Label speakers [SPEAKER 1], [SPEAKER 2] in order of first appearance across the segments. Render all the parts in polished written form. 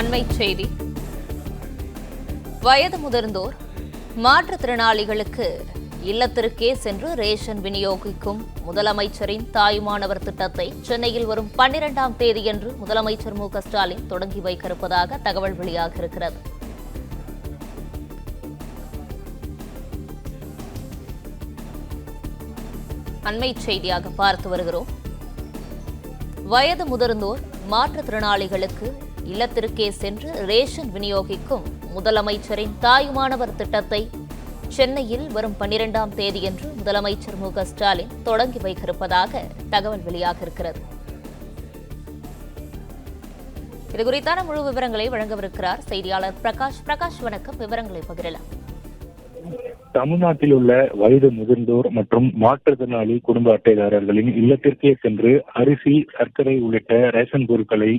[SPEAKER 1] அண்மைச் செய்தி. வயது முதிர்ந்தோர் மாற்றுத்திறனாளிகளுக்கு இல்லத்திற்கே சென்று ரேஷன் விநியோகிக்கும் முதலமைச்சரின் தாயுமானவர் திட்டத்தை சென்னையில் வரும் 12ஆம் தேதியன்று முதலமைச்சர் மு.க.ஸ்டாலின் தொடங்கி வைக்க இருப்பதாக தகவல் வெளியாக இருக்கிறது. அண்மைச் செய்தியாக பார்த்து வருகிறோம். வயது முதிர்ந்தோர் மாற்றுத்திறனாளிகளுக்கு இல்லத்திற்கே சென்று ரேஷன் விநியோகிக்கும் முதலமைச்சரின் தாயுமானவர் திட்டத்தை சென்னையில் வரும் 12ஆம் தேதியன்று முதலமைச்சர் மு.க.ஸ்டாலின் தொடங்கி வைக்க இருப்பதாக தகவல் வெளியாக இருக்கிறது. இதுகுறித்தான முழு விவரங்களை வழங்கவிருக்கிறார் செய்தியாளர் பிரகாஷ். பிரகாஷ், வணக்கம். விவரங்களை பகிரலாம்.
[SPEAKER 2] தமிழ்நாட்டில் உள்ள வயது முதிர்ந்தோர் மற்றும் மாற்றுத்திறனாளி குடும்ப அட்டைதாரர்களின் இல்லத்திற்கே சென்று அரிசி, சர்க்கரை உள்ளிட்ட ரேஷன் பொருட்களை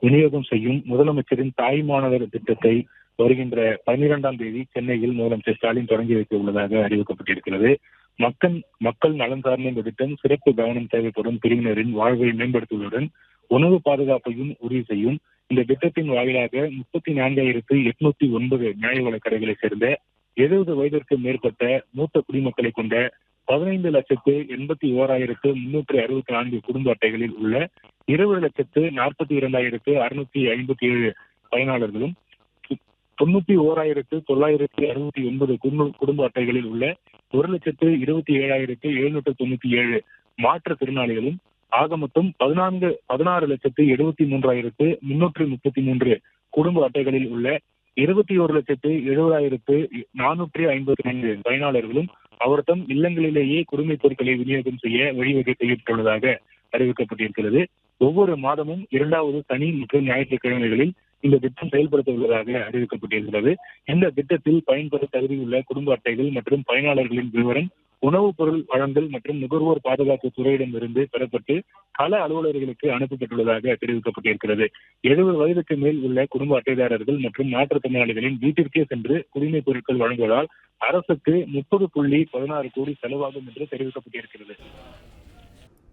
[SPEAKER 2] விநியோகம் செய்யும் முதலமைச்சரின் தாய்மானவர் திட்டத்தை வருகின்ற 12ஆம் தேதி சென்னையில் முதலமைச்சர் ஸ்டாலின் தொடங்கி வைக்க உள்ளதாக அறிவிக்கப்பட்டிருக்கிறது. மக்கள் நலன் சார்ந்த இந்த திட்டம் சிறப்பு கவனம் தேவைப்படும் பிரிவினரின் வாழ்வை மேம்படுத்துவதுடன் உணவு பாதுகாப்பையும் உறுதி செய்யும். இந்த திட்டத்தின் வாயிலாக 34,809 நியாய விலைக் கடைகளை சேர்ந்த 70 வயதிற்கு மேற்பட்ட மூத்த குடிமக்களை கொண்ட 15,81,364 குடும்ப அட்டைகளில் உள்ள 20,42,657 பயனாளர்களும் 91,969 குடும்ப அட்டைகளில் உள்ள 1,27,797 மாற்றுத்திறனாளிகளும் ஆக மொத்தம் 16,73,333 குடும்ப அட்டைகளில் உள்ள 21,70,452 பயனாளர்களும் அவர்தம் இல்லங்களிலேயே குடிமைப் பொருட்களை விநியோகம் செய்ய வழிவகை செய்யப்பட்டுள்ளதாக அறிவிக்கப்பட்டிருக்கிறது. ஒவ்வொரு மாதமும் 2வது சனி மற்றும் ஞாயிற்றுக்கிழமைகளில் இந்த திட்டம் செயல்படுத்த உள்ளதாக அறிவிக்கப்பட்டிருக்கிறது. இந்த திட்டத்தில் பயன்பெற தகுதியுள்ள குடும்ப அட்டைகள் மற்றும் பயனாளர்களின் விவரம் உணவுப் பொருள் வழங்கல் மற்றும் நுகர்வோர் பாதுகாப்பு துறையிடமிருந்து பெறப்பட்டு கள அலுவலர்களுக்கு அனுப்பப்பட்டுள்ளதாக தெரிவிக்கப்பட்டிருக்கிறது. 70 வயதுக்கு மேல் உள்ள குடும்ப அட்டைதாரர்கள் மற்றும் மாற்றுத்திறனாளிகளின் வீட்டிற்கே சென்று குடிமைப் பொருட்கள் வழங்குவதால் அரசுக்கு 30.16 கோடி செலவாகும் என்று தெரிவிக்கப்பட்டிருக்கிறது.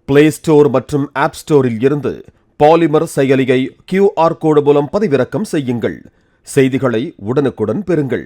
[SPEAKER 3] பிளே ஸ்டோர் மற்றும் ஆப் ஸ்டோரில் இருந்து பாலிமர் செயலியை QR கோடு மூலம் பதிவிறக்கம் செய்யுங்கள். செய்திகளை உடனுக்குடன் பெறுங்கள்.